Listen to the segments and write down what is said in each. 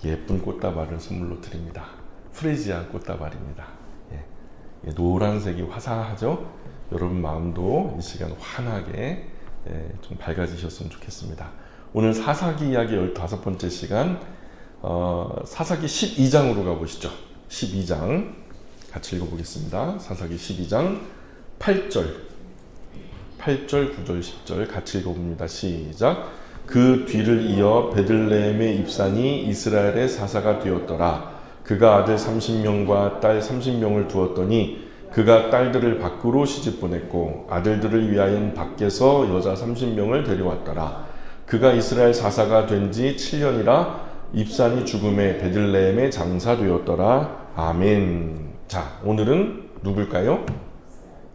예쁜 꽃다발을 선물로 드립니다. 프레지아 꽃다발입니다. 예, 노란색이 화사하죠? 여러분 마음도 이 시간 환하게 좀 밝아지셨으면 좋겠습니다. 오늘 사사기 이야기 15번째 시간, 사사기 12장으로 가보시죠. 12장 같이 읽어보겠습니다. 사사기 12장 8절, 9절, 10절 같이 읽어봅니다. 시작. 그 뒤를 이어 베들레헴의 입산이 이스라엘의 사사가 되었더라. 그가 아들 30명과 딸 30명을 두었더니 그가 딸들을 밖으로 시집 보냈고 아들들을 위하여 밖에서 여자 30명을 데려왔더라. 그가 이스라엘 사사가 된 지 7년이라 입산이 죽음에 베들레헴에 장사되었더라. 아멘. 자, 오늘은 누굴까요?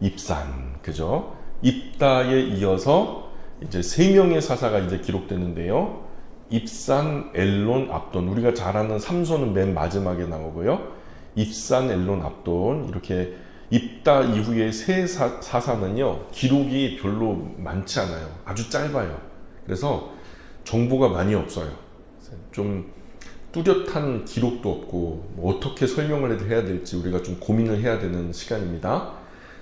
입산, 그죠? 입다에 이어서 이제 3명의 사사가 이제 기록되는데요. 입산, 엘론, 압돈. 우리가 잘 아는 삼손은 맨 마지막에 나오고요. 입산, 엘론, 압돈. 이렇게 입다 이후에 세 사사는요, 기록이 별로 많지 않아요. 아주 짧아요. 그래서 정보가 많이 없어요. 좀 뚜렷한 기록도 없고 뭐 어떻게 설명을 해야 될지 우리가 좀 고민을 해야 되는 시간입니다.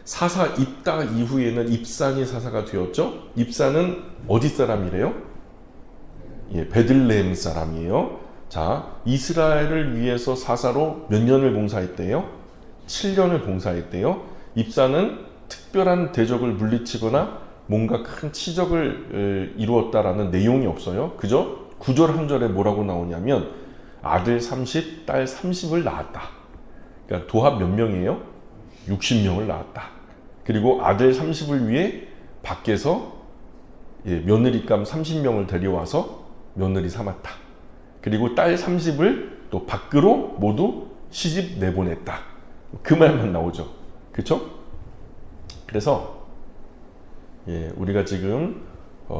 사사 입다 이후에는 입산이 사사가 되었죠. 입산은 어디 사람이래요? 예, 베들레헴 사람이에요. 자, 이스라엘을 위해서 사사로 몇 년을 봉사했대요? 7년을 봉사했대요. 입산은 특별한 대적을 물리치거나 뭔가 큰 치적을 이루었다라는 내용이 없어요. 그죠? 9절 한 절에 뭐라고 나오냐면 아들 30, 딸 30을 낳았다. 그러니까 도합 몇 명이에요? 60명을 낳았다. 그리고 아들 30을 위해 밖에서 며느리감 30명을 데려와서 며느리 삼았다. 그리고 딸 30을 또 밖으로 모두 시집 내보냈다. 그 말만 나오죠. 그렇죠? 그래서 우리가 지금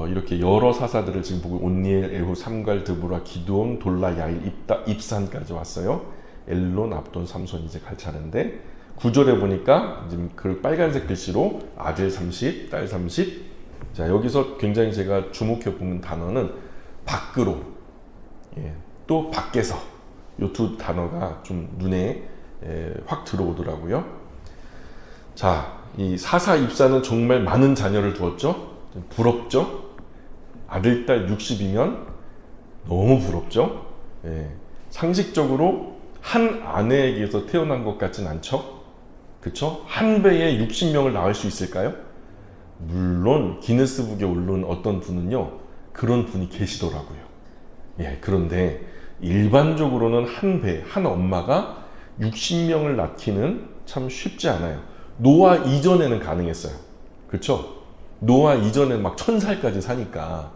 이렇게 여러 사사들을 지금 보고 온니엘, 에후, 삼갈, 드보라, 기드온, 돌라, 야일, 입다, 입산까지 왔어요. 엘론, 압돈, 삼손 이제 갈 차례인데 9절에 보니까 지금 그 빨간색 글씨로 아들 30, 딸 30. 자, 여기서 굉장히 제가 주목해 보는 단어는 밖으로, 또 밖에서 이 두 단어가 좀 눈에 확 들어오더라고요. 자, 이 사사 입사는 정말 많은 자녀를 두었죠. 부럽죠. 아들, 딸 60이면 너무 부럽죠. 상식적으로 한 아내에게서 태어난 것 같진 않죠. 그쵸? 한 배에 60명을 낳을 수 있을까요? 물론 기네스북에 오른 어떤 분은요, 그런 분이 계시더라고요. 그런데 일반적으로는 한 배, 한 엄마가 60명을 낳기는 참 쉽지 않아요. 노아 이전에는 가능했어요. 그렇죠? 노아 이전에는 막 1000살까지 사니까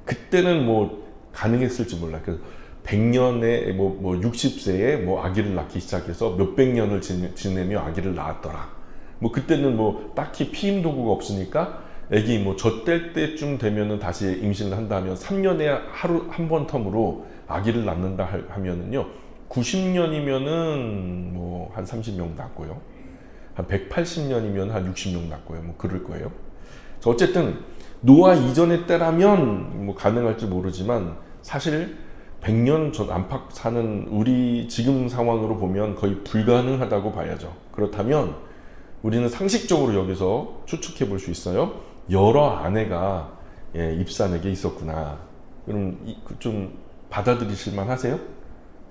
그때는 뭐 가능했을지 몰라요. 그래서 100년에 뭐 60세에 뭐 아기를 낳기 시작해서 몇백 년을 지내며 아기를 낳았더라. 뭐 그때는 뭐 딱히 피임 도구가 없으니까 아기 뭐 젖될 때쯤 되면은 다시 임신을 한다면 3년에 하루 한 번 텀으로 아기를 낳는다 하면은요, 90년이면은 뭐 한 30명 낳고요, 한 180년이면 한 60명 낳고요, 뭐 그럴 거예요. 어쨌든 노아 이전의 때라면 뭐 가능할지 모르지만 사실 100년 전 안팎 사는 우리 지금 상황으로 보면 거의 불가능하다고 봐야죠. 그렇다면 우리는 상식적으로 여기서 추측해 볼 수 있어요. 여러 아내가 입산에게 있었구나. 그럼 좀 받아들이실 만 하세요?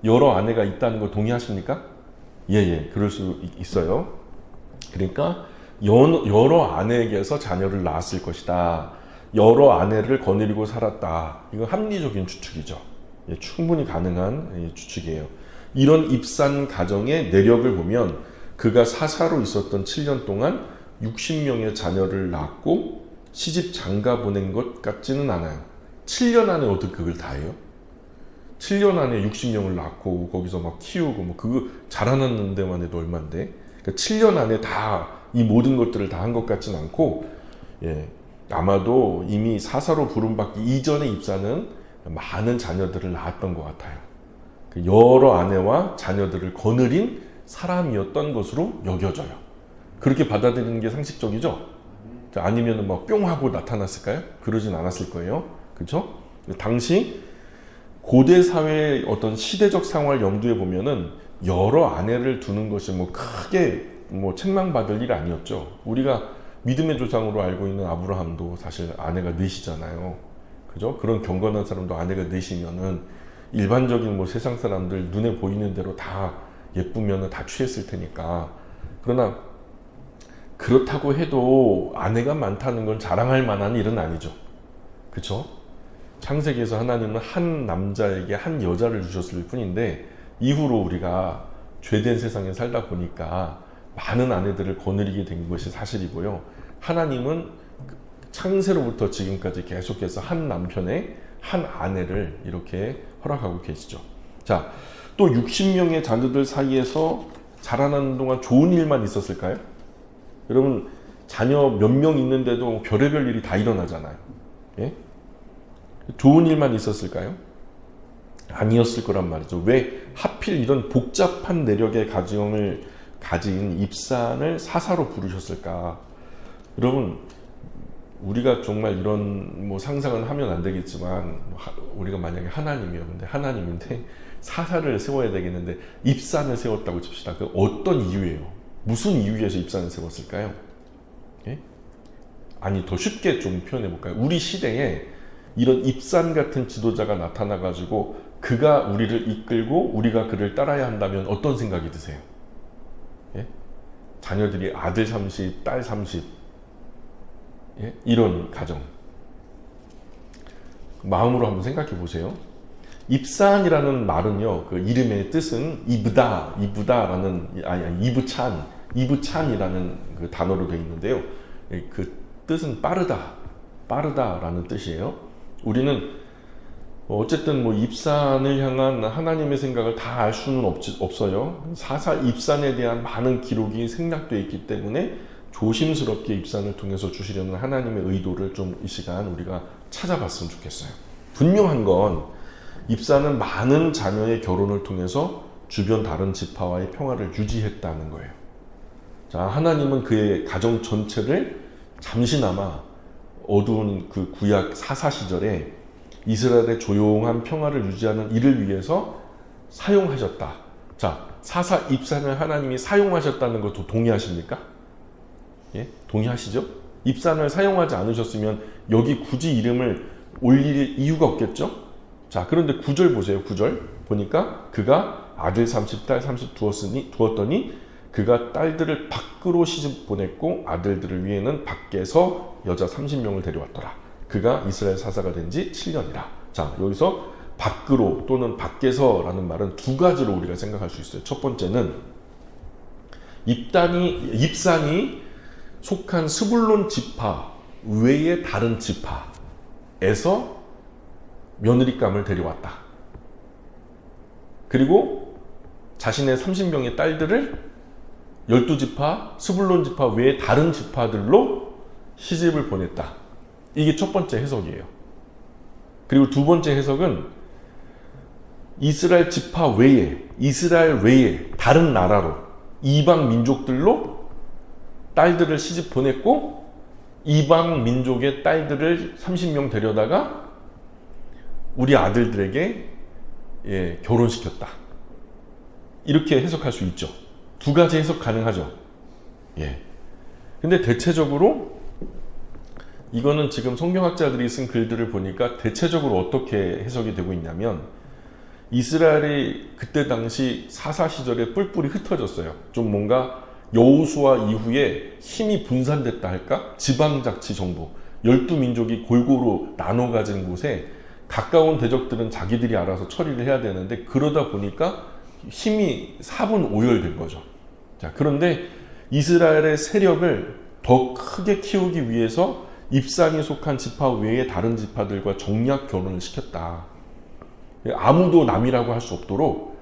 여러 아내가 있다는 거 동의하십니까? 그럴 수 있어요. 그러니까 여러 아내에게서 자녀를 낳았을 것이다. 여러 아내를 거느리고 살았다. 이건 합리적인 추측이죠. 충분히 가능한 추측이에요. 이런 입산 가정의 내력을 보면 그가 사사로 있었던 7년 동안 60명의 자녀를 낳고 시집 장가 보낸 것 같지는 않아요. 7년 안에 어떻게 그걸 다 해요? 7년 안에 60명을 낳고 거기서 막 키우고 뭐 그거 자라났는 데만 해도 얼만데, 그러니까 7년 안에 다 이 모든 것들을 다 한 것 같지는 않고, 아마도 이미 사사로 부름받기 이전에 입사는 많은 자녀들을 낳았던 것 같아요. 여러 아내와 자녀들을 거느린 사람이었던 것으로 여겨져요. 그렇게 받아들이는 게 상식적이죠? 아니면 막 뿅 하고 나타났을까요? 그러진 않았을 거예요. 그렇죠? 당시 고대 사회의 어떤 시대적 상황을 염두에 보면은 여러 아내를 두는 것이 뭐 크게 뭐 책망받을 일 아니었죠. 우리가 믿음의 조상으로 알고 있는 아브라함도 사실 아내가 넷이잖아요. 그죠? 그런 경건한 사람도 아내가 넷이면은 일반적인 뭐 세상 사람들 눈에 보이는 대로 다 예쁘면은 다 취했을 테니까. 그러나 그렇다고 해도 아내가 많다는 건 자랑할 만한 일은 아니죠. 그쵸? 창세기에서 하나님은 한 남자에게 한 여자를 주셨을 뿐인데 이후로 우리가 죄된 세상에 살다 보니까 많은 아내들을 거느리게 된 것이 사실이고요. 하나님은 창세로부터 지금까지 계속해서 한 남편의 한 아내를 이렇게 허락하고 계시죠. 자, 또 60명의 자녀들 사이에서 자라나는 동안 좋은 일만 있었을까요? 여러분, 자녀 몇 명 있는데도 별의별 일이 다 일어나잖아요. 예? 좋은 일만 있었을까요? 아니었을 거란 말이죠. 왜 하필 이런 복잡한 내력의 가정을 가진 입산을 사사로 부르셨을까? 여러분, 우리가 정말 이런 뭐 상상은 하면 안 되겠지만 우리가 만약에 하나님이요. 근데 하나님인데 사사를 세워야 되겠는데 입산을 세웠다고 칩시다. 그 어떤 이유예요? 무슨 이유에서 입산을 세웠을까요? 예? 아니, 더 쉽게 좀 표현해 볼까요? 우리 시대에 이런 입산 같은 지도자가 나타나 가지고 그가 우리를 이끌고 우리가 그를 따라야 한다면 어떤 생각이 드세요? 예? 자녀들이 아들 30, 딸 30, 예? 이런 가정. 마음으로 한번 생각해 보세요. 입산이라는 말은요, 그 이름의 뜻은 이브다라는, 이브찬이라는 그 단어로 되어 있는데요. 그 뜻은 빠르다라는 뜻이에요. 우리는 어쨌든 뭐 입산을 향한 하나님의 생각을 다 알 수는 없어요. 사사 입산에 대한 많은 기록이 생략되어 있기 때문에 조심스럽게 입산을 통해서 주시려는 하나님의 의도를 좀 이 시간 우리가 찾아봤으면 좋겠어요. 분명한 건 입산은 많은 자녀의 결혼을 통해서 주변 다른 지파와의 평화를 유지했다는 거예요. 자, 하나님은 그의 가정 전체를 잠시나마 어두운 그 구약 사사 시절에 이스라엘의 조용한 평화를 유지하는 일을 위해서 사용하셨다. 자, 사사 입산을 하나님이 사용하셨다는 것도 동의하십니까? 예? 동의하시죠? 입산을 사용하지 않으셨으면 여기 굳이 이름을 올릴 이유가 없겠죠? 자, 그런데 9절 보세요. 9절 보니까 그가 아들 30, 딸 30 두었더니 그가 딸들을 밖으로 시집 보냈고 아들들을 위해는 밖에서 여자 30명을 데려왔더라. 그가 이스라엘 사사가 된 지 7년이라. 자, 여기서 밖으로 또는 밖에서라는 말은 두 가지로 우리가 생각할 수 있어요. 첫 번째는 입산이 속한 스불론 지파 외의 다른 지파에서 며느리감을 데려왔다. 그리고 자신의 30명의 딸들을 12지파, 스불론 지파 외의 다른 지파들로 시집을 보냈다. 이게 첫 번째 해석이에요. 그리고 두 번째 해석은 이스라엘 지파 외에, 이스라엘 외에 다른 나라로, 이방 민족들로 딸들을 시집 보냈고 이방 민족의 딸들을 30명 데려다가 우리 아들들에게 결혼시켰다. 이렇게 해석할 수 있죠. 두 가지 해석 가능하죠. 예. 근데 대체적으로 이거는 지금 성경학자들이 쓴 글들을 보니까 대체적으로 어떻게 해석이 되고 있냐면 이스라엘이 그때 당시 사사 시절에 뿔뿔이 흩어졌어요. 좀 뭔가 여호수아 이후에 힘이 분산됐다 할까? 지방자치 정부 12민족이 골고루 나눠 가진 곳에 가까운 대적들은 자기들이 알아서 처리를 해야 되는데 그러다 보니까 힘이 사분오열된 거죠. 자, 그런데 이스라엘의 세력을 더 크게 키우기 위해서 입산이 속한 지파 외에 다른 지파들과 정략 결혼을 시켰다. 아무도 남이라고 할 수 없도록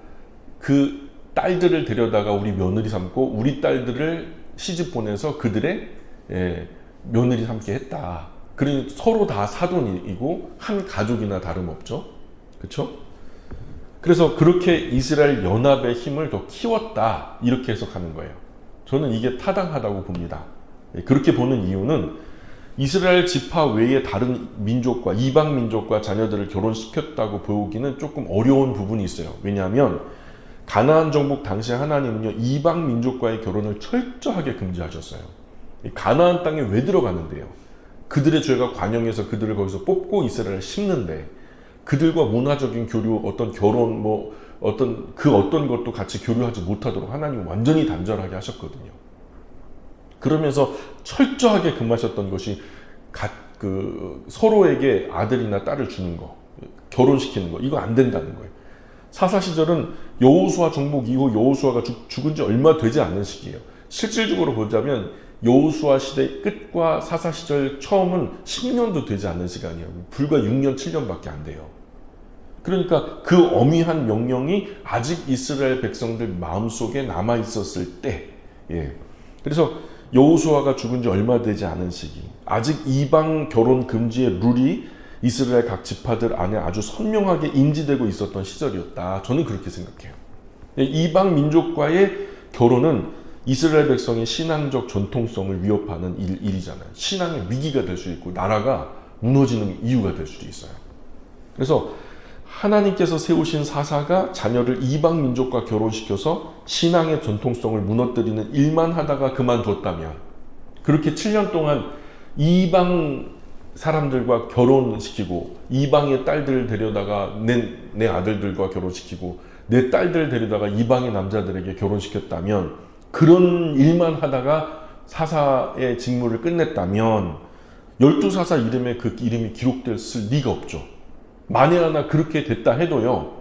그 딸들을 데려다가 우리 며느리 삼고 우리 딸들을 시집 보내서 그들의 며느리 삼게 했다. 그러니 서로 다 사돈이고 한 가족이나 다름없죠. 그렇죠? 그래서 그렇게 이스라엘 연합의 힘을 더 키웠다. 이렇게 해석하는 거예요. 저는 이게 타당하다고 봅니다. 그렇게 보는 이유는 이스라엘 지파 외에 다른 민족과 이방 민족과 자녀들을 결혼시켰다고 보기는 조금 어려운 부분이 있어요. 왜냐하면 가나안 정복 당시 하나님은요, 이방 민족과의 결혼을 철저하게 금지하셨어요. 가나안 땅에 왜 들어가는데요? 그들의 죄가 관영해서 그들을 거기서 뽑고 이스라엘을 심는데, 그들과 문화적인 교류, 어떤 결혼, 어떤 것도 같이 교류하지 못하도록 하나님은 완전히 단절하게 하셨거든요. 그러면서 철저하게 금하셨던 것이 서로에게 아들이나 딸을 주는 거, 결혼시키는 거, 이거 안 된다는 거예요. 사사 시절은 여호수아 정복 이후 여호수아가 죽은 지 얼마 되지 않는 시기예요. 실질적으로 보자면 여호수아 시대 끝과 사사 시절 처음은 10년도 되지 않는 시간이에요. 불과 6년, 7년밖에 안 돼요. 그러니까 그 엄위한 명령이 아직 이스라엘 백성들 마음속에 남아 있었을 때, 그래서 여호수아가 죽은 지 얼마 되지 않은 시기, 아직 이방 결혼 금지의 룰이 이스라엘 각 지파들 안에 아주 선명하게 인지되고 있었던 시절이었다. 저는 그렇게 생각해요. 이방 민족과의 결혼은 이스라엘 백성의 신앙적 전통성을 위협하는 일이잖아요. 신앙의 위기가 될 수 있고 나라가 무너지는 이유가 될 수도 있어요. 그래서 하나님께서 세우신 사사가 자녀를 이방 민족과 결혼시켜서 신앙의 전통성을 무너뜨리는 일만 하다가 그만뒀다면, 그렇게 7년 동안 이방 사람들과 결혼시키고 이방의 딸들을 데려다가 내 아들들과 결혼시키고 내 딸들을 데려다가 이방의 남자들에게 결혼시켰다면, 그런 일만 하다가 사사의 직무를 끝냈다면 12사사 이름에 그 이름이 기록됐을 리가 없죠. 만에 하나 그렇게 됐다 해도요,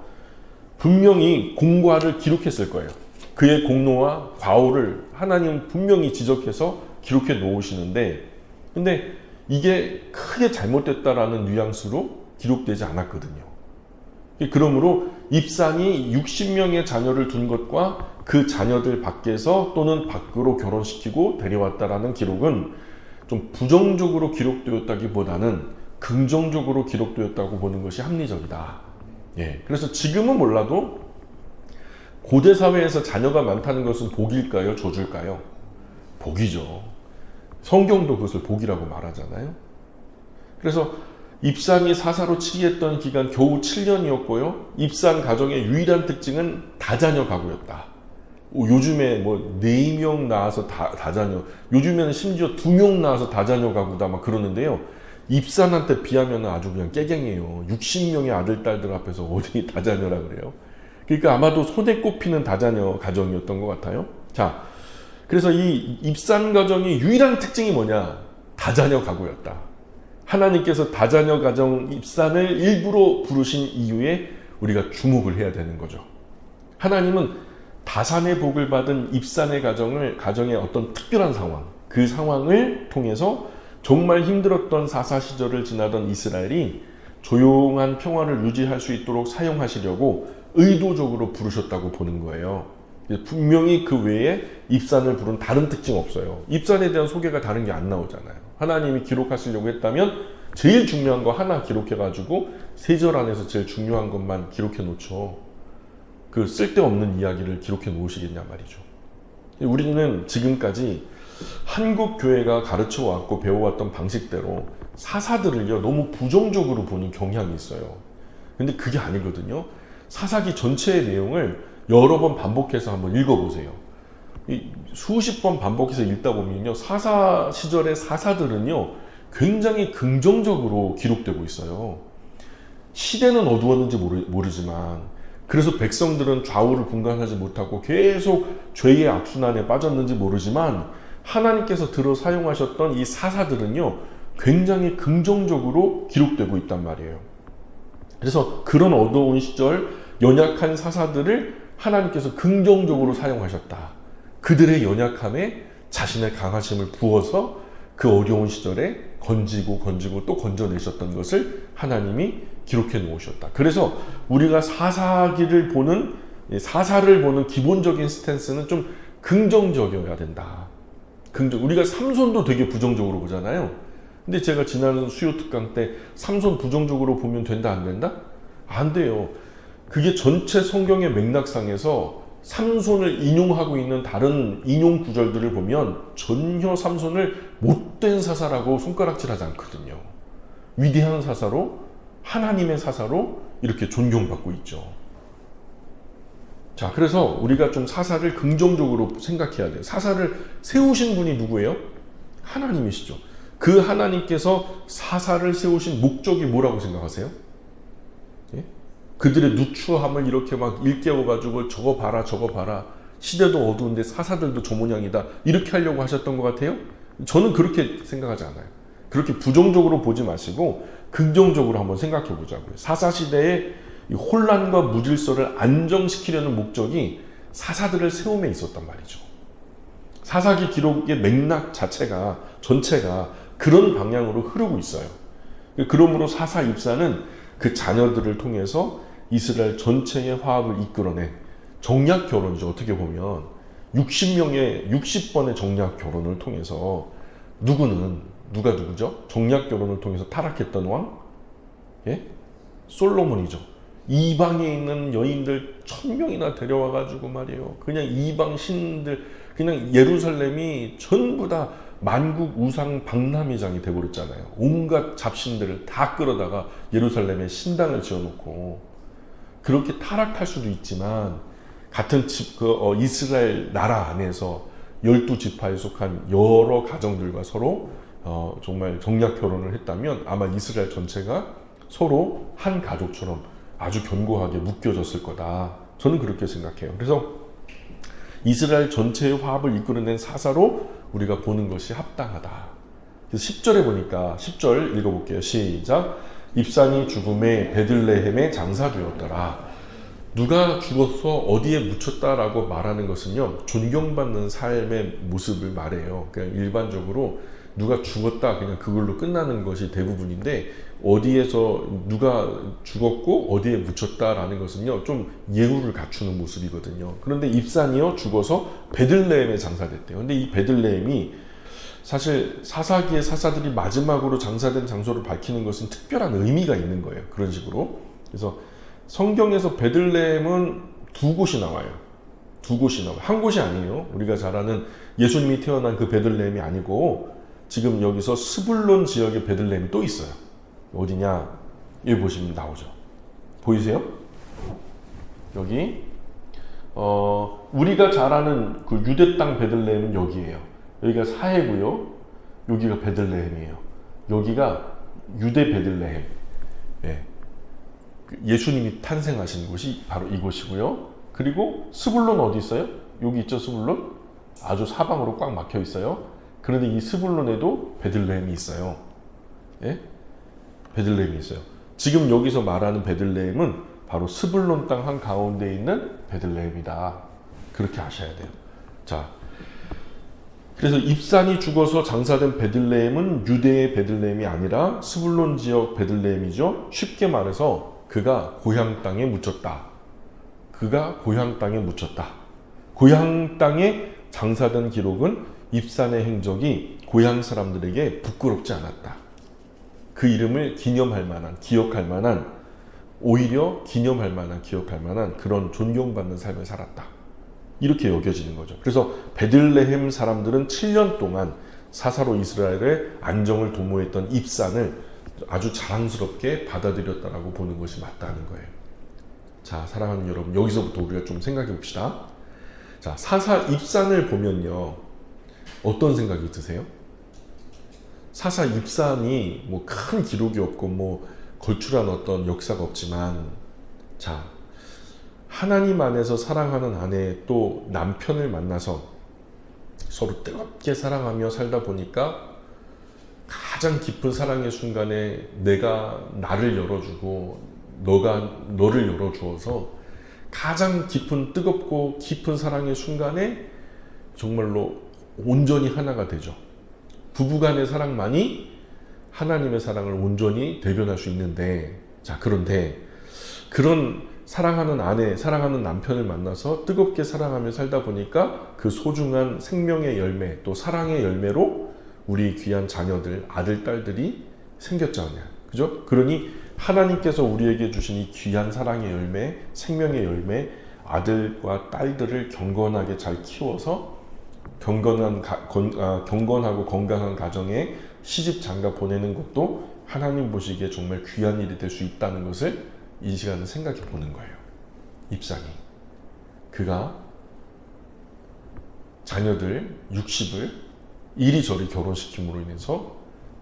분명히 공과를 기록했을 거예요. 그의 공로와 과오를 하나님은 분명히 지적해서 기록해 놓으시는데, 근데 이게 크게 잘못됐다라는 뉘앙스로 기록되지 않았거든요. 그러므로 입산이 60명의 자녀를 둔 것과 그 자녀들 밖에서 또는 밖으로 결혼시키고 데려왔다라는 기록은 좀 부정적으로 기록되었다기보다는 긍정적으로 기록되었다고 보는 것이 합리적이다. 그래서 지금은 몰라도 고대 사회에서 자녀가 많다는 것은 복일까요? 저줄까요? 복이죠. 성경도 그것을 복이라고 말하잖아요. 그래서 입산이 사사로 치리했던 기간 겨우 7년이었고요. 입산 가정의 유일한 특징은 다자녀 가구였다. 요즘에 4명 낳아서 다자녀, 요즘에는 심지어 2명 낳아서 다자녀 가구다 막 그러는데요. 입산한테 비하면 아주 그냥 깨갱이에요. 60명의 아들, 딸들 앞에서 어디 다자녀라 그래요. 그러니까 아마도 손에 꼽히는 다자녀 가정이었던 것 같아요. 자, 그래서 이 입산 가정의 유일한 특징이 뭐냐? 다자녀 가구였다. 하나님께서 다자녀 가정 입산을 일부러 부르신 이유에 우리가 주목을 해야 되는 거죠. 하나님은 다산의 복을 받은 입산의 가정의 어떤 특별한 상황, 그 상황을 통해서 정말 힘들었던 사사 시절을 지나던 이스라엘이 조용한 평화를 유지할 수 있도록 사용하시려고 의도적으로 부르셨다고 보는 거예요. 분명히 그 외에 입산을 부른 다른 특징 없어요. 입산에 대한 소개가 다른 게 안 나오잖아요. 하나님이 기록하시려고 했다면 제일 중요한 거 하나 기록해가지고 3절 안에서 제일 중요한 것만 기록해 놓죠. 그 쓸데없는 이야기를 기록해 놓으시겠냐 말이죠. 우리는 지금까지 한국 교회가 가르쳐 왔고 배워왔던 방식대로 사사들을요 너무 부정적으로 보는 경향이 있어요. 근데 그게 아니거든요. 사사기 전체의 내용을 여러 번 반복해서 한번 읽어보세요. 수십 번 반복해서 읽다 보면요, 사사 시절의 사사들은요 굉장히 긍정적으로 기록되고 있어요. 시대는 어두웠는지 모르지만, 그래서 백성들은 좌우를 분간하지 못하고 계속 죄의 악순환에 빠졌는지 모르지만, 하나님께서 들어 사용하셨던 이 사사들은요 굉장히 긍정적으로 기록되고 있단 말이에요. 그래서 그런 어두운 시절 연약한 사사들을 하나님께서 긍정적으로 사용하셨다. 그들의 연약함에 자신의 강하심을 부어서 그 어려운 시절에 건지고 또 건져내셨던 것을 하나님이 기록해 놓으셨다. 그래서 우리가 사사를 보는 기본적인 스탠스는 좀 긍정적이어야 된다. 우리가 삼손도 되게 부정적으로 보잖아요. 근데 제가 지난 수요 특강 때 삼손 부정적으로 보면 된다 안 된다? 안 돼요. 그게 전체 성경의 맥락상에서 삼손을 인용하고 있는 다른 인용 구절들을 보면 전혀 삼손을 못된 사사라고 손가락질하지 않거든요. 위대한 사사로, 하나님의 사사로 이렇게 존경받고 있죠. 자, 그래서 우리가 좀 사사를 긍정적으로 생각해야 돼요. 사사를 세우신 분이 누구예요? 하나님이시죠. 그 하나님께서 사사를 세우신 목적이 뭐라고 생각하세요? 예? 그들의 누추함을 이렇게 막 일깨워가지고 저거 봐라 저거 봐라, 시대도 어두운데 사사들도 저 모양이다, 이렇게 하려고 하셨던 것 같아요? 저는 그렇게 생각하지 않아요. 그렇게 부정적으로 보지 마시고 긍정적으로 한번 생각해 보자고요. 사사시대에 이 혼란과 무질서를 안정시키려는 목적이 사사들을 세움에 있었단 말이죠. 사사기 기록의 맥락 자체가, 전체가 그런 방향으로 흐르고 있어요. 그러므로 사사 입사는 그 자녀들을 통해서 이스라엘 전체의 화합을 이끌어낸 정략 결혼이죠. 어떻게 보면 60번의 정략 결혼을 통해서 누가 누구죠? 정략 결혼을 통해서 타락했던 왕? 예? 솔로몬이죠. 이방에 있는 여인들 1000명이나 데려와가지고 말이에요. 그냥 이방 신들, 그냥 예루살렘이 전부 다 만국 우상 박람회장이 돼버렸잖아요. 온갖 잡신들을 다 끌어다가 예루살렘에 신당을 지어놓고. 그렇게 타락할 수도 있지만 같은 이스라엘 나라 안에서 12지파에 속한 여러 가정들과 서로 정말 정략 결혼을 했다면 아마 이스라엘 전체가 서로 한 가족처럼 아주 견고하게 묶여졌을 거다. 저는 그렇게 생각해요. 그래서 이스라엘 전체의 화합을 이끌어낸 사사로 우리가 보는 것이 합당하다. 그래서 10절에 보니까 10절 읽어볼게요. 시작. 입산이 죽음에 베들레헴에 장사되었더라. 누가 죽어서 어디에 묻혔다라고 말하는 것은요, 존경받는 삶의 모습을 말해요. 그냥 일반적으로 누가 죽었다 그냥 그걸로 끝나는 것이 대부분인데, 어디에서 누가 죽었고 어디에 묻혔다라는 것은요 좀 예우를 갖추는 모습이거든요. 그런데 입산이요 죽어서 베들레헴에 장사됐대요. 근데 이 베들레헴이 사실 사사기의 사사들이 마지막으로 장사된 장소를 밝히는 것은 특별한 의미가 있는 거예요. 그런 식으로. 그래서 성경에서 베들레헴은 두 곳이 나와요. 두 곳이 나와요. 한 곳이 아니에요. 우리가 잘 아는 예수님이 태어난 그 베들레헴이 아니고 지금 여기서 스불론 지역의 베들레헴이 또 있어요. 어디냐? 여기 보시면 나오죠. 보이세요? 여기 우리가 잘 아는 그 유대 땅 베들레헴은 여기예요. 여기가 사해고요. 여기가 베들레헴이에요. 여기가 유대 베들레헴. 예. 예수님이 탄생하신 곳이 바로 이곳이고요. 그리고 스불론 어디 있어요? 여기 있죠, 스불론? 아주 사방으로 꽉 막혀 있어요. 그런데 이 스불론에도 베들레헴이 있어요. 예? 베들레헴이 있어요. 지금 여기서 말하는 베들레헴은 바로 스불론 땅 한가운데 있는 베들레헴이다. 그렇게 아셔야 돼요. 자, 그래서 입산이 죽어서 장사된 베들레헴은 유대의 베들레헴이 아니라 스불론 지역 베들레헴이죠. 쉽게 말해서 그가 고향 땅에 묻혔다. 그가 고향 땅에 묻혔다. 고향 땅에 장사된 기록은 입산의 행적이 고향 사람들에게 부끄럽지 않았다. 그 이름을 기념할 만한, 기억할 만한, 오히려 기념할 만한, 기억할 만한 그런 존경받는 삶을 살았다. 이렇게 여겨지는 거죠. 그래서 베들레헴 사람들은 7년 동안 사사로 이스라엘의 안정을 도모했던 입산을 아주 자랑스럽게 받아들였다라고 보는 것이 맞다는 거예요. 자, 사랑하는 여러분, 여기서부터 우리가 좀 생각해 봅시다. 자, 사사 입산을 보면요, 어떤 생각이 드세요? 사사 입산이 뭐 큰 기록이 없고 뭐 걸출한 어떤 역사가 없지만, 자, 하나님 안에서 사랑하는 아내 또 남편을 만나서 서로 뜨겁게 사랑하며 살다 보니까 가장 깊은 사랑의 순간에 내가 나를 열어주고 너가 너를 열어주어서 가장 깊은 뜨겁고 깊은 사랑의 순간에 정말로 온전히 하나가 되죠. 부부간의 사랑만이 하나님의 사랑을 온전히 대변할 수 있는데, 자, 그런데 그런 사랑하는 아내, 사랑하는 남편을 만나서 뜨겁게 사랑하며 살다 보니까 그 소중한 생명의 열매, 또 사랑의 열매로 우리 귀한 자녀들, 아들, 딸들이 생겼잖아요. 그죠? 그러니 하나님께서 우리에게 주신 이 귀한 사랑의 열매, 생명의 열매, 아들과 딸들을 경건하게 잘 키워서 경건하고 건강한 가정에 시집 장가 보내는 것도 하나님 보시기에 정말 귀한 일이 될 수 있다는 것을 이 시간에 생각해 보는 거예요. 입상이. 그가 자녀들 60을 이리저리 결혼시킴으로 인해서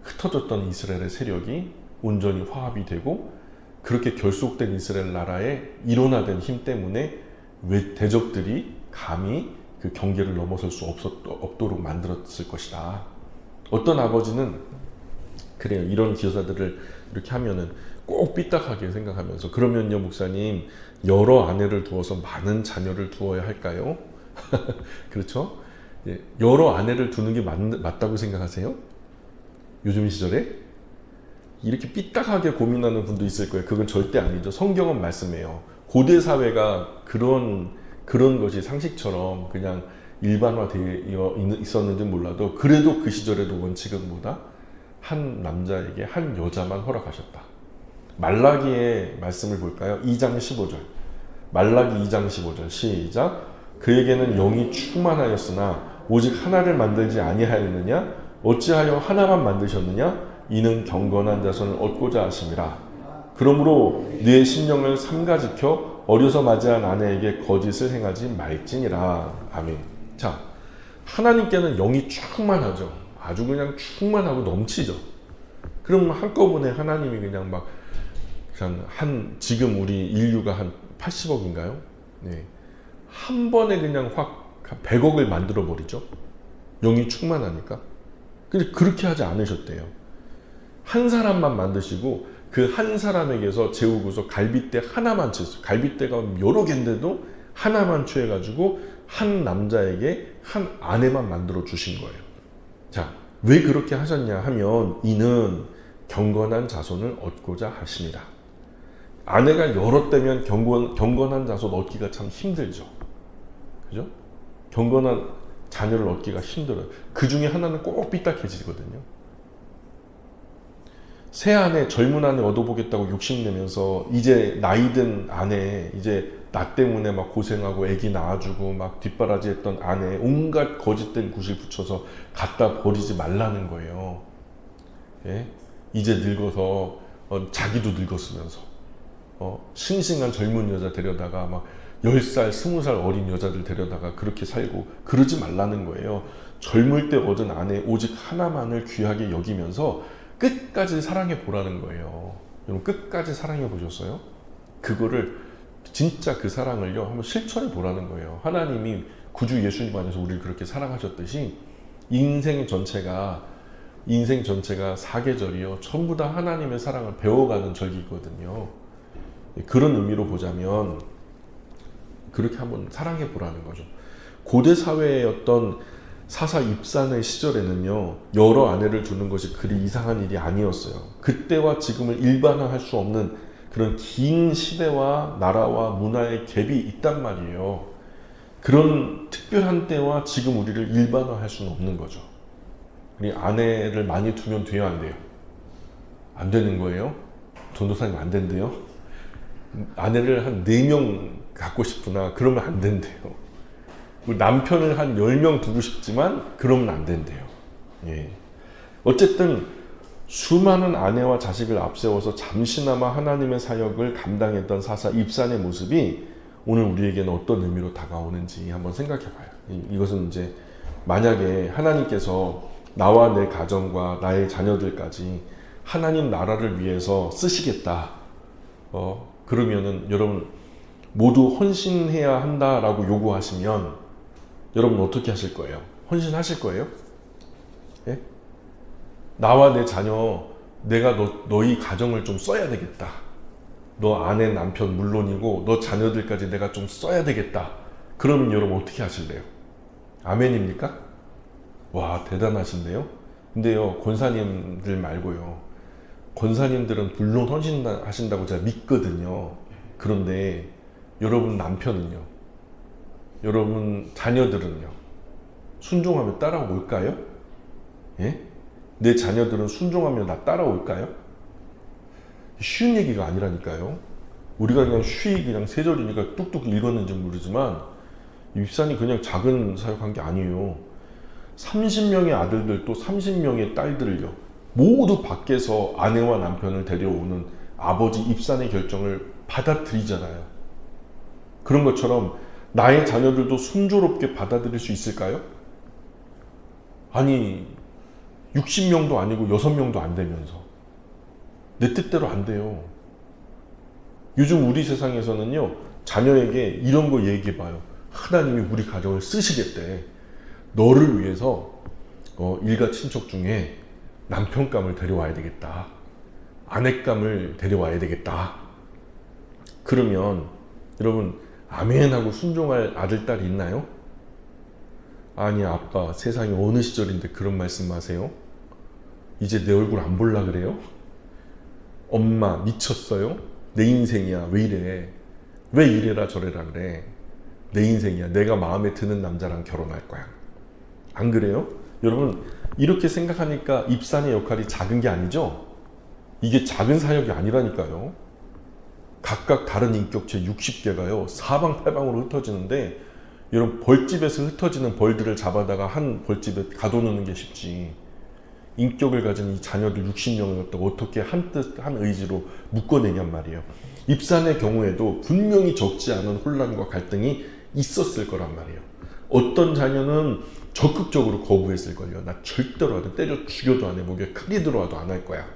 흩어졌던 이스라엘의 세력이 온전히 화합이 되고, 그렇게 결속된 이스라엘 나라의 일원화된 힘 때문에 대적들이 감히 그 경계를 넘어설 수 없도록 만들었을 것이다. 어떤 아버지는 그래요. 이런 기사들을 이렇게 하면은 꼭 삐딱하게 생각하면서, 그러면요 목사님, 여러 아내를 두어서 많은 자녀를 두어야 할까요? 그렇죠? 여러 아내를 두는 게 맞다고 생각하세요? 요즘 시절에? 이렇게 삐딱하게 고민하는 분도 있을 거예요. 그건 절대 아니죠. 성경은 말씀해요. 고대 사회가 그런 것이 상식처럼 그냥 일반화되어 있었는지 몰라도, 그래도 그 시절에도 원칙은 뭐다? 한 남자에게 한 여자만 허락하셨다. 말라기의 말씀을 볼까요? 2장 15절. 말라기 2장 15절 시작. 그에게는 영이 충만하였으나 오직 하나를 만들지 아니하였느냐? 어찌하여 하나만 만드셨느냐? 이는 경건한 자손을 얻고자 하심이라. 그러므로 네 심령을 삼가지켜 어려서 맞이한 아내에게 거짓을 행하지 말지니라. 아멘. 자, 하나님께는 영이 충만하죠. 아주 그냥 충만하고 넘치죠. 그럼 한꺼번에 하나님이 그냥 막 지금 우리 인류가 한 80억인가요? 네. 한 번에 그냥 확 100억을 만들어 버리죠. 영이 충만하니까. 근데 그렇게 하지 않으셨대요. 한 사람만 만드시고 그 한 사람에게서 재우고서 갈빗대 하나만 쳤어요. 갈빗대가 여러 개인데도 하나만 취해가지고 한 남자에게 한 아내만 만들어 주신 거예요. 자, 왜 그렇게 하셨냐 하면 이는 경건한 자손을 얻고자 하십니다. 아내가 여러 대면 경건한 자손 얻기가 참 힘들죠. 그죠? 경건한 자녀를 얻기가 힘들어요. 그 중에 하나는 꼭 삐딱해지거든요. 새 아내, 젊은 아내 얻어보겠다고 욕심내면서 이제 나이든 아내, 이제 나 때문에 막 고생하고 애기 낳아주고 막 뒷바라지 했던 아내 온갖 거짓된 구실 붙여서 갖다 버리지 말라는 거예요. 예? 이제 늙어서 자기도 늙었으면서 싱싱한 젊은 여자 데려다가 막 10살, 20살 어린 여자들 데려다가 그렇게 살고 그러지 말라는 거예요. 젊을 때 얻은 아내 오직 하나만을 귀하게 여기면서 끝까지 사랑해 보라는 거예요. 여러분 끝까지 사랑해 보셨어요? 그거를 진짜 그 사랑을요 한번 실천해 보라는 거예요. 하나님이 구주 예수님 안에서 우리를 그렇게 사랑하셨듯이 인생 전체가 사계절이요 전부 다 하나님의 사랑을 배워가는 절기거든요. 그런 의미로 보자면 그렇게 한번 사랑해 보라는 거죠. 고대 사회의 어떤 사사 입산의 시절에는요 여러 아내를 두는 것이 그리 이상한 일이 아니었어요. 그때와 지금을 일반화할 수 없는 그런 긴 시대와 나라와 문화의 갭이 있단 말이에요. 그런 특별한 때와 지금 우리를 일반화할 수는 없는 거죠. 우리 아내를 많이 두면 돼요, 안 돼요? 안 되는 거예요? 전도사님 안 된대요? 아내를 한 4명 갖고 싶으나 그러면 안 된대요. 남편을 한 10명 두고 싶지만 그러면 안 된대요. 예. 어쨌든 수많은 아내와 자식을 앞세워서 잠시나마 하나님의 사역을 감당했던 사사 입산의 모습이 오늘 우리에게는 어떤 의미로 다가오는지 한번 생각해 봐요. 이것은 이제 만약에 하나님께서 나와 내 가정과 나의 자녀들까지 하나님 나라를 위해서 쓰시겠다. 그러면은 여러분 모두 헌신해야 한다라고 요구하시면 여러분 어떻게 하실 거예요? 헌신하실 거예요? 예? 나와 내 자녀, 내가 너희 가정을 좀 써야 되겠다. 너 아내, 남편 물론이고 너 자녀들까지 내가 좀 써야 되겠다. 그러면 여러분 어떻게 하실래요? 아멘입니까? 와, 대단하신데요? 근데요, 권사님들 말고요. 권사님들은 물론 헌신하신다고 제가 믿거든요. 그런데 여러분 남편은요? 여러분 자녀들은요? 순종하면 따라올까요? 예? 내 자녀들은 순종하면 나 따라올까요? 쉬운 얘기가 아니라니까요. 우리가 그냥 쉬이 그냥 세 절이니까 뚝뚝 읽었는지 모르지만 입산이 그냥 작은 사역한 게 아니에요. 30명의 아들들 또 30명의 딸들을요 모두 밖에서 아내와 남편을 데려오는 아버지 입산의 결정을 받아들이잖아요. 그런 것처럼 나의 자녀들도 순조롭게 받아들일 수 있을까요? 아니 60명도 아니고 6명도 안 되면서 내 뜻대로 안 돼요. 요즘 우리 세상에서는요 자녀에게 이런 거 얘기해봐요. 하나님이 우리 가정을 쓰시겠대. 너를 위해서 일가 친척 중에 남편감을 데려와야 되겠다. 아내감을 데려와야 되겠다. 그러면 여러분 아멘하고 순종할 아들, 딸이 있나요? 아니 아빠 세상이 어느 시절인데 그런 말씀 하세요? 이제 내 얼굴 안 볼라 그래요? 엄마 미쳤어요? 내 인생이야 왜 이래? 왜 이래라 저래라 그래? 내 인생이야. 내가 마음에 드는 남자랑 결혼할 거야. 안 그래요? 여러분 이렇게 생각하니까 입산의 역할이 작은 게 아니죠? 이게 작은 사역이 아니라니까요. 각각 다른 인격체 60개가요 사방팔방으로 흩어지는데 여러분 벌집에서 흩어지는 벌들을 잡아다가 한 벌집에 가둬놓는 게 쉽지 인격을 가진 이 자녀들 60명을 갖다가 어떻게 한 뜻, 한 의지로 묶어내냔 말이에요. 입산의 경우에도 분명히 적지 않은 혼란과 갈등이 있었을 거란 말이에요. 어떤 자녀는 적극적으로 거부했을걸요. 나 절대로 안 해. 때려 죽여도 안 해. 목에 칼이 들어와도 안 할 거야.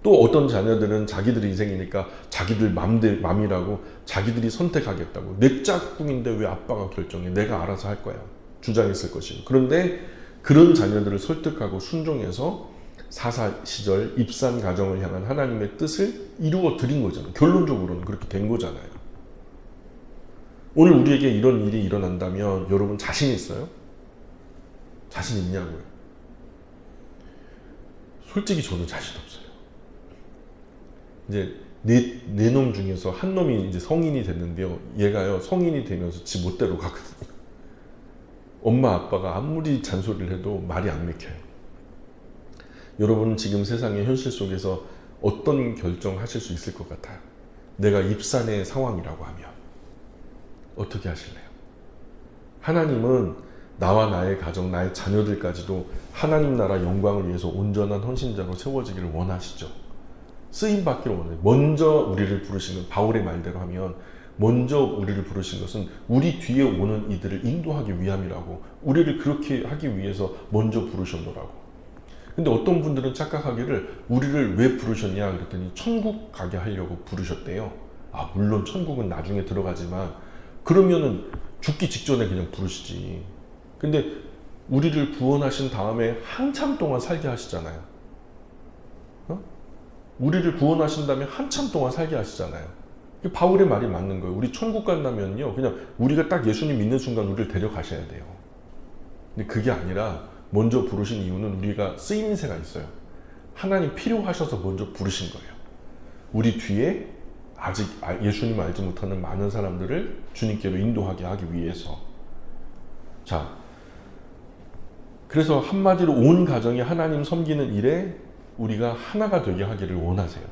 또 어떤 자녀들은 자기들 인생이니까 자기들 맘이라고 자기들이 선택하겠다고. 내 짝꿍인데 왜 아빠가 결정해. 내가 알아서 할 거야. 주장했을 것이고. 그런데 그런 자녀들을 설득하고 순종해서 사사 시절 입산 가정을 향한 하나님의 뜻을 이루어 드린 거잖아요. 결론적으로는 그렇게 된 거잖아요. 오늘 우리에게 이런 일이 일어난다면 여러분 자신 있어요? 자신 있냐고요? 솔직히 저는 자신 없어요. 이제 네 놈 중에서 한 놈이 이제 성인이 됐는데요. 얘가요 성인이 되면서 지 멋대로 가거든요. 엄마 아빠가 아무리 잔소리를 해도 말이 안 맥혀요. 여러분은 지금 세상의 현실 속에서 어떤 결정하실 수 있을 것 같아요? 내가 입산의 상황이라고 하면 어떻게 하실래요? 하나님은 나와 나의 가정, 나의 자녀들까지도 하나님 나라 영광을 위해서 온전한 헌신자로 세워지기를 원하시죠. 쓰임받기를 원해요. 먼저 우리를 부르신 건 바울의 말대로 하면 먼저 우리를 부르신 것은 우리 뒤에 오는 이들을 인도하기 위함이라고 우리를 그렇게 하기 위해서 먼저 부르셨노라고. 근데 어떤 분들은 착각하기를 우리를 왜 부르셨냐 그랬더니 천국 가게 하려고 부르셨대요. 아 물론 천국은 나중에 들어가지만 그러면은 죽기 직전에 그냥 부르시지. 근데 우리를 구원하신 다음에 한참 동안 살게 하시잖아요. 우리를 구원하신 다음에 한참 동안 살게 하시잖아요. 바울의 말이 맞는 거예요. 우리 천국 간다면요 그냥 우리가 딱 예수님 믿는 순간 우리를 데려가셔야 돼요. 근데 그게 아니라 먼저 부르신 이유는 우리가 쓰임새가 있어요. 하나님 필요하셔서 먼저 부르신 거예요. 우리 뒤에 아직 예수님을 알지 못하는 많은 사람들을 주님께로 인도하게 하기 위해서. 자, 그래서 한마디로 온 가정이 하나님 섬기는 일에 우리가 하나가 되게 하기를 원하세요.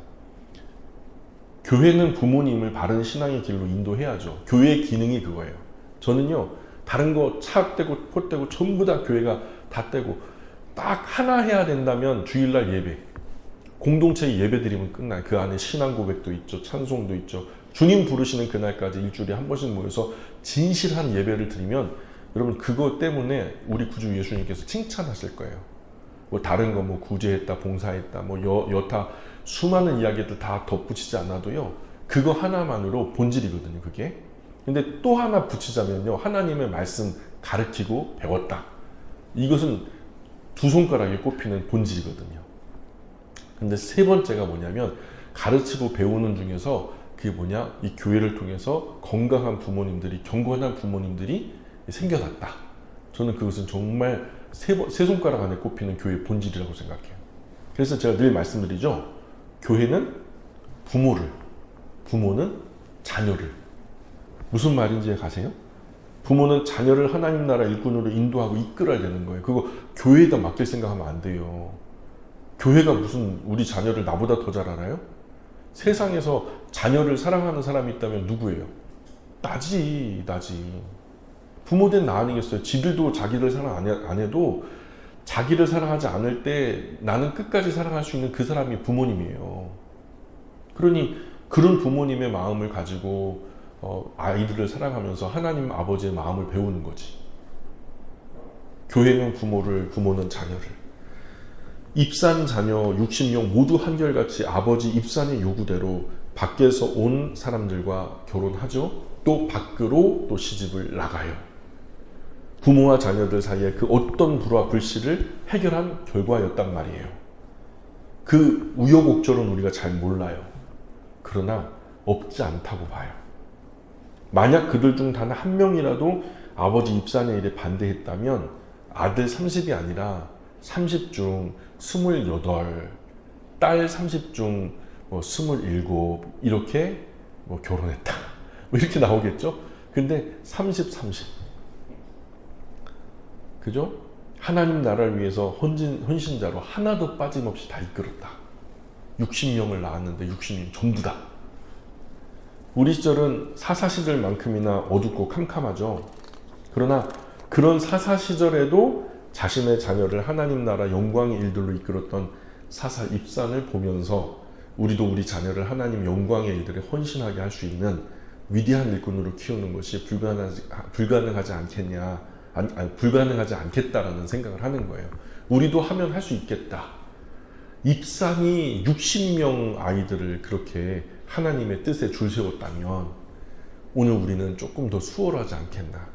교회는 부모님을 바른 신앙의 길로 인도해야죠. 교회의 기능이 그거예요. 저는요 다른 거 차떼고 포떼고 전부 다 교회가 다 떼고 딱 하나 해야 된다면 주일날 예배, 공동체 예배 드리면 끝나요. 그 안에 신앙 고백도 있죠. 찬송도 있죠. 주님 부르시는 그날까지 일주일에 한 번씩 모여서 진실한 예배를 드리면 여러분 그거 때문에 우리 구주 예수님께서 칭찬하실 거예요. 뭐 다른 거 뭐 구제했다, 봉사했다, 뭐 여타 수많은 이야기들 다 덧붙이지 않아도요. 그거 하나만으로 본질이거든요. 그게. 근데 또 하나 붙이자면요. 하나님의 말씀 가르치고 배웠다. 이것은 두 손가락에 꼽히는 본질이거든요. 근데 세 번째가 뭐냐면 가르치고 배우는 중에서 그게 뭐냐? 이 교회를 통해서 건강한 부모님들이, 경건한 부모님들이 생겨났다. 저는 그것은 정말 세 손가락 안에 꼽히는 교회의 본질이라고 생각해요. 그래서 제가 늘 말씀드리죠. 교회는 부모는 자녀를. 무슨 말인지 가세요? 부모는 자녀를 하나님 나라 일꾼으로 인도하고 이끌어야 되는 거예요. 그거 교회에다 맡길 생각하면 안 돼요. 교회가 무슨 우리 자녀를 나보다 더 잘 알아요? 세상에서 자녀를 사랑하는 사람이 있다면 누구예요? 나지. 부모된 나 아니겠어요? 지들도 자기를 사랑 안 해도 자기를 사랑하지 않을 때 나는 끝까지 사랑할 수 있는 그 사람이 부모님이에요. 그러니 그런 부모님의 마음을 가지고 아이들을 사랑하면서 하나님 아버지의 마음을 배우는 거지. 교회는 부모를, 부모는 자녀를. 입산 자녀 60명 모두 한결같이 아버지 입산의 요구대로 밖에서 온 사람들과 결혼하죠. 또 밖으로 또 시집을 나가요. 부모와 자녀들 사이에 그 어떤 불화 불씨를 해결한 결과였단 말이에요. 그 우여곡절은 우리가 잘 몰라요. 그러나 없지 않다고 봐요. 만약 그들 중 단 한 명이라도 아버지 입산의 일에 반대했다면 아들 30이 아니라 30 중 28, 딸 30 중 27 이렇게 결혼했다. 이렇게 나오겠죠? 근데 30, 30. 그죠? 하나님 나라를 위해서 헌신자로 하나도 빠짐없이 다 이끌었다. 60명을 낳았는데 60명 전부 다. 우리 시절은 사사시절만큼이나 어둡고 캄캄하죠. 그러나 그런 사사시절에도 자신의 자녀를 하나님 나라 영광의 일들로 이끌었던 사사 입산을 보면서 우리도 우리 자녀를 하나님 영광의 일들에 헌신하게 할 수 있는 위대한 일꾼으로 키우는 것이 불가능하지 않겠냐, 불가능하지 않겠다라는 생각을 하는 거예요. 우리도 하면 할 수 있겠다. 입산이 60명 아이들을 그렇게 하나님의 뜻에 줄 세웠다면 오늘 우리는 조금 더 수월하지 않겠나.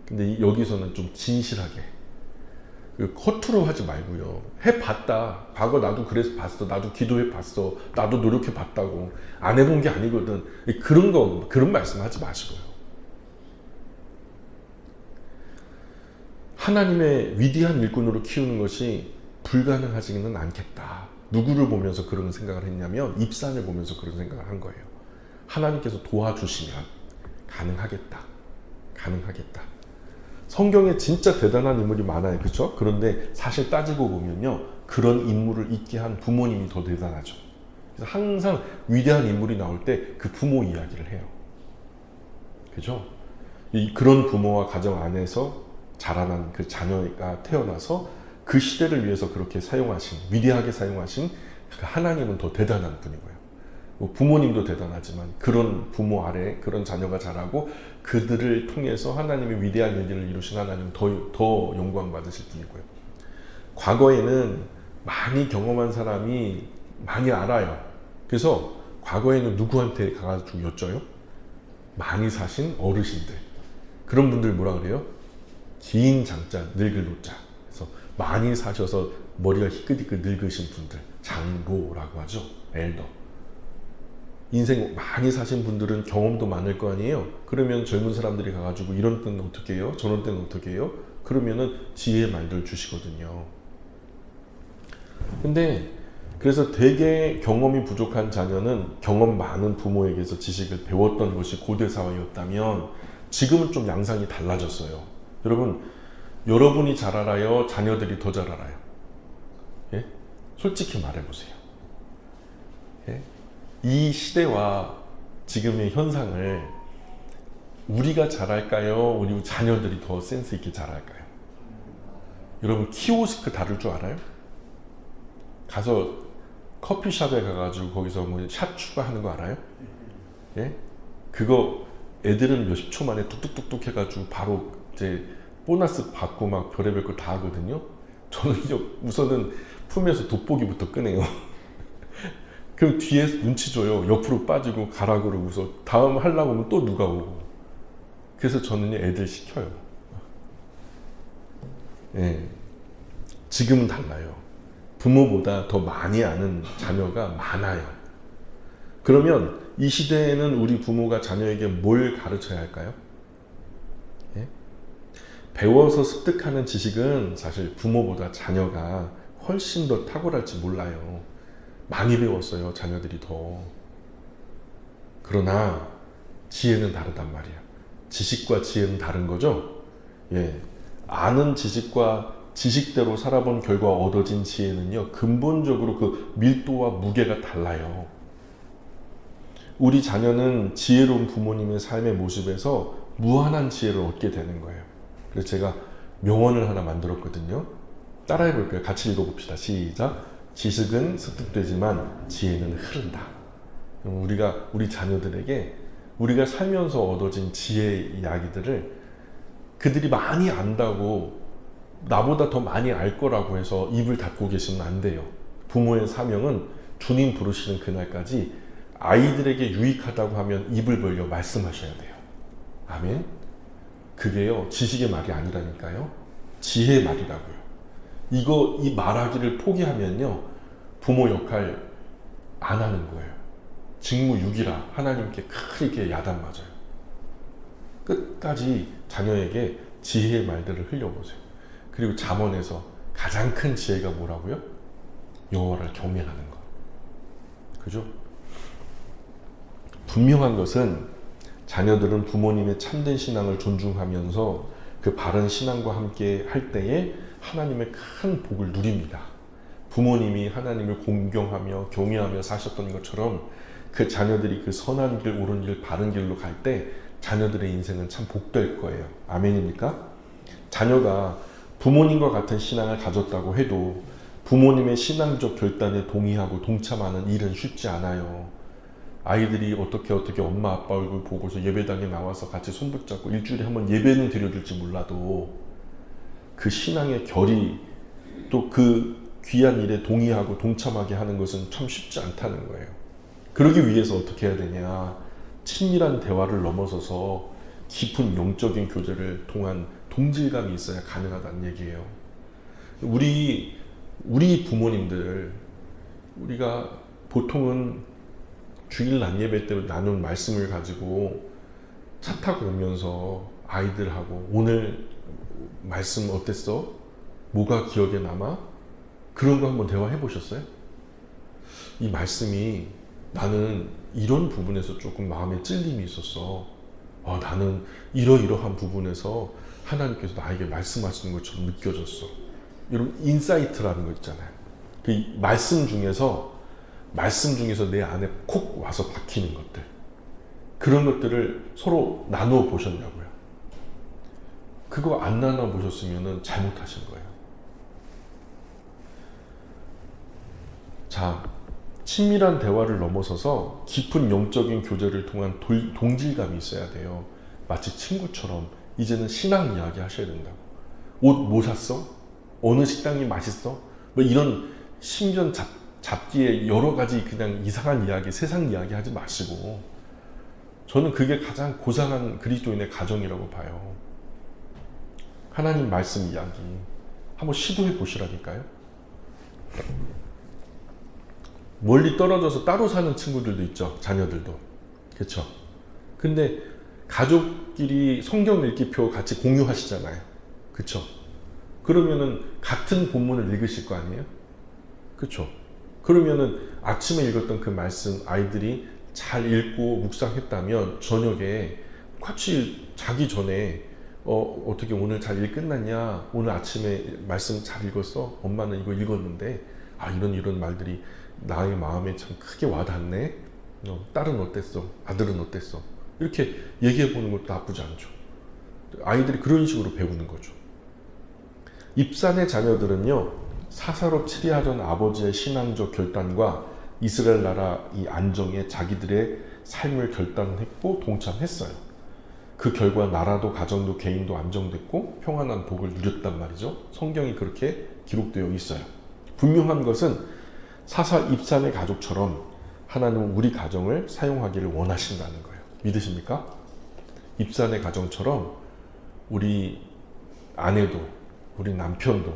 근데 여기서는 좀 진실하게 허투루 하지 말고요. 해봤다. 과거 나도 그래서 봤어. 나도 기도해 봤어. 나도 노력해 봤다고. 안 해본 게 아니거든. 그런 말씀 하지 마시고요. 하나님의 위대한 일꾼으로 키우는 것이 불가능하지는 않겠다. 누구를 보면서 그런 생각을 했냐면 입산을 보면서 그런 생각을 한 거예요. 하나님께서 도와주시면 가능하겠다. 성경에 진짜 대단한 인물이 많아요. 그렇죠? 그런데 사실 따지고 보면요. 그런 인물을 있게 한 부모님이 더 대단하죠. 그래서 항상 위대한 인물이 나올 때 그 부모 이야기를 해요. 그죠? 그런 부모와 가정 안에서 자라난 그 자녀가 태어나서 그 시대를 위해서 그렇게 위대하게 사용하신 그 하나님은 더 대단한 분이고요. 부모님도 대단하지만 그런 부모 아래 그런 자녀가 자라고 그들을 통해서 하나님의 위대한 일들을 이루신 하나님은 더 영광 받으실 분이고요. 과거에는 많이 경험한 사람이 많이 알아요. 그래서 과거에는 누구한테 가가지고 여쭤요? 많이 사신 어르신들. 그런 분들 뭐라 그래요? 긴 장자, 늙을 노자. 그래서 많이 사셔서 머리가 희끗희끗 늙으신 분들, 장로라고 하죠. 엘더. 인생 많이 사신 분들은 경험도 많을 거 아니에요. 그러면 젊은 사람들이 가가지고 이런 때는 어떻게 해요? 저런 때는 어떻게 해요? 그러면은 지혜의 말들 주시거든요. 근데 그래서 되게 경험이 부족한 자녀는 경험 많은 부모에게서 지식을 배웠던 것이 고대 사회였다면 지금은 좀 양상이 달라졌어요. 여러분이 잘 알아요? 자녀들이 더 잘 알아요? 예? 솔직히 말해보세요. 예? 이 시대와 지금의 현상을 우리가 잘할까요? 우리 자녀들이 더 센스 있게 잘할까요? 여러분 키오스크 다룰 줄 알아요? 가서 커피숍에 가가지고 거기서 샷 추가하는 거 알아요? 예? 그거 애들은 몇십 초 만에 뚝뚝뚝뚝 해가지고 바로 이제 보너스 받고 막 별의별 거 다 하거든요. 저는 우선은 품에서 돋보기부터 꺼내요. 그럼 뒤에 눈치 줘요. 옆으로 빠지고 가라 그러고서 다음 하려고 하면 또 누가 오고. 그래서 저는 애들 시켜요. 예. 지금은 달라요. 부모보다 더 많이 아는 자녀가 많아요. 그러면 이 시대에는 우리 부모가 자녀에게 뭘 가르쳐야 할까요? 예? 배워서 습득하는 지식은 사실 부모보다 자녀가 훨씬 더 탁월할지 몰라요. 많이 배웠어요, 자녀들이 더. 그러나 지혜는 다르단 말이야. 지식과 지혜는 다른 거죠? 예. 아는 지식과 지식대로 살아본 결과 얻어진 지혜는요, 근본적으로 그 밀도와 무게가 달라요. 우리 자녀는 지혜로운 부모님의 삶의 모습에서 무한한 지혜를 얻게 되는 거예요. 그래서 제가 명언을 하나 만들었거든요. 따라해 볼까요? 같이 읽어봅시다. 시작. 지식은 습득되지만 지혜는 흐른다. 우리 자녀들에게 우리가 살면서 얻어진 지혜의 이야기들을 그들이 많이 안다고 나보다 더 많이 알 거라고 해서 입을 닫고 계시면 안 돼요. 부모의 사명은 주님 부르시는 그날까지 아이들에게 유익하다고 하면 입을 벌려 말씀하셔야 돼요. 아멘. 그게요, 지식의 말이 아니라니까요. 지혜의 말이라고요. 이 말하기를 포기하면요, 부모 역할 안 하는 거예요. 직무유기라 하나님께 크게 야단 맞아요. 끝까지 자녀에게 지혜의 말들을 흘려보세요. 그리고 잠언에서 가장 큰 지혜가 뭐라고요? 여호와를 경외하는 것. 그죠? 분명한 것은 자녀들은 부모님의 참된 신앙을 존중하면서 그 바른 신앙과 함께 할 때에 하나님의 큰 복을 누립니다. 부모님이 하나님을 공경하며 경외하며 사셨던 것처럼 그 자녀들이 그 선한 길, 옳은 길, 바른 길로 갈 때 자녀들의 인생은 참 복될 거예요. 아멘입니까? 자녀가 부모님과 같은 신앙을 가졌다고 해도 부모님의 신앙적 결단에 동의하고 동참하는 일은 쉽지 않아요. 아이들이 어떻게 엄마 아빠 얼굴 보고서 예배당에 나와서 같이 손붙잡고 일주일에 한 번 예배는 드려줄지 몰라도 그 신앙의 결이 또 그 귀한 일에 동의하고 동참하게 하는 것은 참 쉽지 않다는 거예요. 그러기 위해서 어떻게 해야 되냐? 친밀한 대화를 넘어서서 깊은 영적인 교제를 통한 동질감이 있어야 가능하다는 얘기예요. 우리 부모님들, 우리가 보통은 주일 낮예배 때 나눈 말씀을 가지고 차 타고 오면서 아이들하고 오늘 말씀 어땠어? 뭐가 기억에 남아? 그런 거 한번 대화해 보셨어요? 이 말씀이 나는 이런 부분에서 조금 마음에 찔림이 있었어. 나는 이러이러한 부분에서 하나님께서 나에게 말씀하시는 것처럼 느껴졌어. 이런 인사이트라는 거 있잖아요. 그 말씀 중에서 내 안에 콕 와서 박히는 것들, 그런 것들을 서로 나누어 보셨냐고요. 그거 안 나눠 보셨으면 잘못하신 거예요. 자, 친밀한 대화를 넘어서서 깊은 영적인 교제를 통한 동질감이 있어야 돼요. 마치 친구처럼 이제는 신앙 이야기 하셔야 된다고. 옷 뭐 샀어? 어느 식당이 맛있어? 뭐 이런 신변 잡기에 여러 가지 그냥 이상한 이야기, 세상 이야기 하지 마시고, 저는 그게 가장 고상한 그리스도인의 가정이라고 봐요. 하나님 말씀 이야기 한번 시도해 보시라니까요. 멀리 떨어져서 따로 사는 친구들도 있죠. 자녀들도. 그렇죠? 근데 가족끼리 성경 읽기표 같이 공유하시잖아요. 그렇죠? 그러면은 같은 본문을 읽으실 거 아니에요? 그렇죠? 그러면은 아침에 읽었던 그 말씀 아이들이 잘 읽고 묵상했다면 저녁에 같이 자기 전에 어떻게 오늘 잘 일 끝났냐? 오늘 아침에 말씀 잘 읽었어? 엄마는 이거 읽었는데 이런 말들이 나의 마음에 참 크게 와닿네. 딸은 어땠어? 아들은 어땠어? 이렇게 얘기해 보는 것도 나쁘지 않죠. 아이들이 그런 식으로 배우는 거죠. 입산의 자녀들은요, 사사로 치리하던 아버지의 신앙적 결단과 이스라엘 나라 이 안정에 자기들의 삶을 결단했고 동참했어요. 그 결과 나라도 가정도 개인도 안정됐고 평안한 복을 누렸단 말이죠. 성경이 그렇게 기록되어 있어요. 분명한 것은 사사 입산의 가족처럼 하나님은 우리 가정을 사용하기를 원하신다는 거예요. 믿으십니까? 입산의 가정처럼 우리 아내도, 우리 남편도,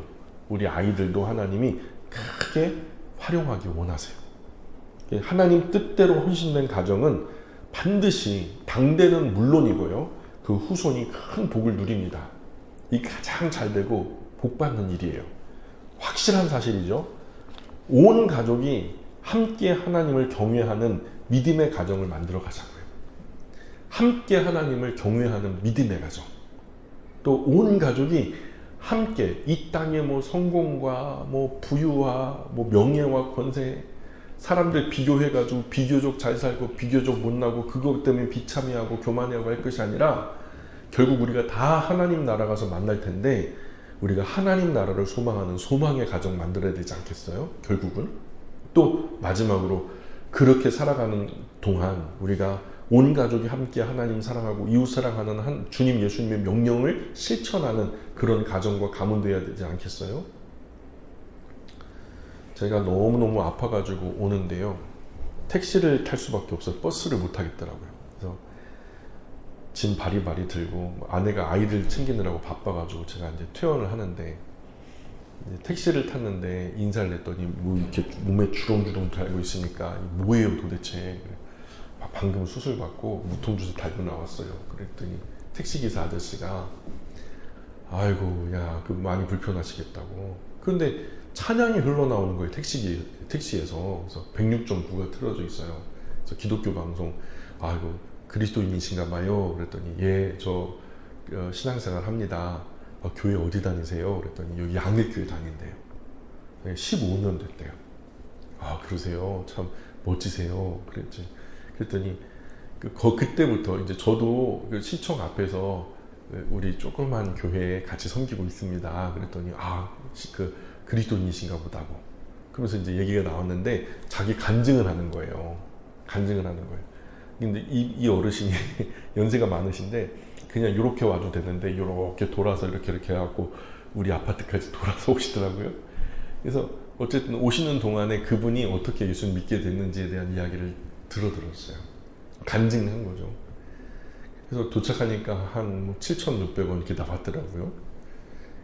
우리 아이들도 하나님이 크게 활용하기 원하세요. 하나님 뜻대로 헌신된 가정은 반드시 당대는 물론이고요, 그 후손이 큰 복을 누립니다. 이 가장 잘 되고 복 받는 일이에요. 확실한 사실이죠. 온 가족이 함께 하나님을 경외하는 믿음의 가정을 만들어 가자고요. 함께 하나님을 경외하는 믿음의 가정. 또 온 가족이 함께 이 땅의 성공과 부유와 명예와 권세, 사람들 비교해가지고 비교적 잘 살고 비교적 못나고 그것 때문에 비참해하고 교만해하고 할 것이 아니라 결국 우리가 다 하나님 나라 가서 만날 텐데 우리가 하나님 나라를 소망하는 소망의 가정 만들어야 되지 않겠어요? 결국은. 또 마지막으로 그렇게 살아가는 동안 우리가 온 가족이 함께 하나님 사랑하고 이웃 사랑하는 주님 예수님의 명령을 실천하는 그런 가정과 가문 되어야 되지 않겠어요? 제가 너무너무 아파가지고 오는데요. 택시를 탈 수밖에 없어요. 버스를 못 타겠더라고요. 그래서 짐 바리바리 들고 아내가 아이들 챙기느라고 바빠가지고 제가 이제 퇴원을 하는데 이제 택시를 탔는데 인사를 했더니 뭐 이렇게 몸에 주렁주렁 달고 있으니까 뭐예요 도대체. 방금 수술 받고 무통주사 달고 나왔어요. 그랬더니 택시기사 아저씨가 아이고 야 그 많이 불편하시겠다고. 그런데 찬양이 흘러나오는 거예요. 택시에서. 그래서 106.9가 틀어져 있어요. 그래서 기독교 방송 아이고 그리스도인이신가 봐요. 그랬더니 예, 저 신앙생활 합니다. 교회 어디 다니세요? 그랬더니 여기 양일교회 다닌대요. 15년 됐대요. 아 그러세요? 참 멋지세요. 그랬더니 그때부터 이제 저도 그 시청 앞에서 우리 조그만 교회에 같이 섬기고 있습니다. 그랬더니 그리스도인이신가 보다고. 그러면서 이제 얘기가 나왔는데 자기 간증을 하는 거예요. 근데 이 어르신이 연세가 많으신데 그냥 이렇게 와도 되는데 이렇게 돌아서 이렇게 해갖고 우리 아파트까지 돌아서 오시더라고요. 그래서 어쨌든 오시는 동안에 그분이 어떻게 예수를 믿게 됐는지에 대한 이야기를 들었어요. 간증한 거죠. 그래서 도착하니까 한 7,600원 이렇게 나왔더라고요.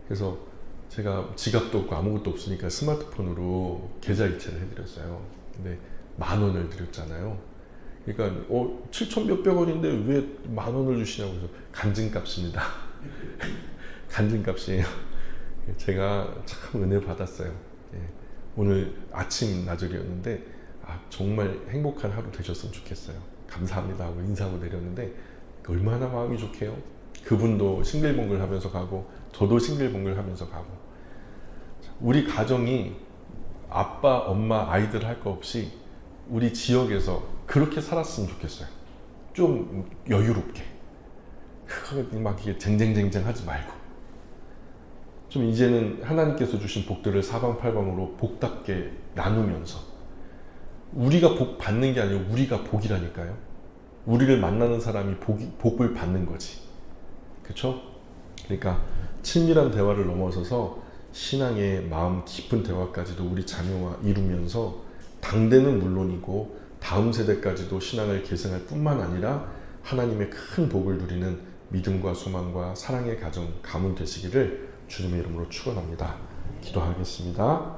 그래서 제가 지갑도 없고 아무것도 없으니까 스마트폰으로 계좌 이체를 해드렸어요. 근데 10,000원을 드렸잖아요. 그러니까 7,몇백 원인데 왜 10,000원을 주시냐고 해서 간증값입니다. 간증값이에요. 제가 참 은혜 받았어요. 오늘 아침 나절이었는데 정말 행복한 하루 되셨으면 좋겠어요. 감사합니다 하고 인사하고 내렸는데 얼마나 마음이 좋게요. 그분도 싱글벙글 하면서 가고 저도 싱글벙글 하면서 가고 우리 가정이 아빠, 엄마, 아이들 할 거 없이 우리 지역에서 그렇게 살았으면 좋겠어요. 좀 여유롭게 막 이게 쟁쟁쟁쟁 하지 말고 좀 이제는 하나님께서 주신 복들을 사방팔방으로 복답게 나누면서 우리가 복 받는 게 아니고 우리가 복이라니까요. 우리를 만나는 사람이 복을 받는 거지. 그렇죠? 그러니까 친밀한 대화를 넘어서서 신앙의 마음 깊은 대화까지도 우리 자녀와 이루면서 당대는 물론이고 다음 세대까지도 신앙을 계승할 뿐만 아니라 하나님의 큰 복을 누리는 믿음과 소망과 사랑의 가정, 가문 되시기를 주님의 이름으로 축원합니다. 기도하겠습니다.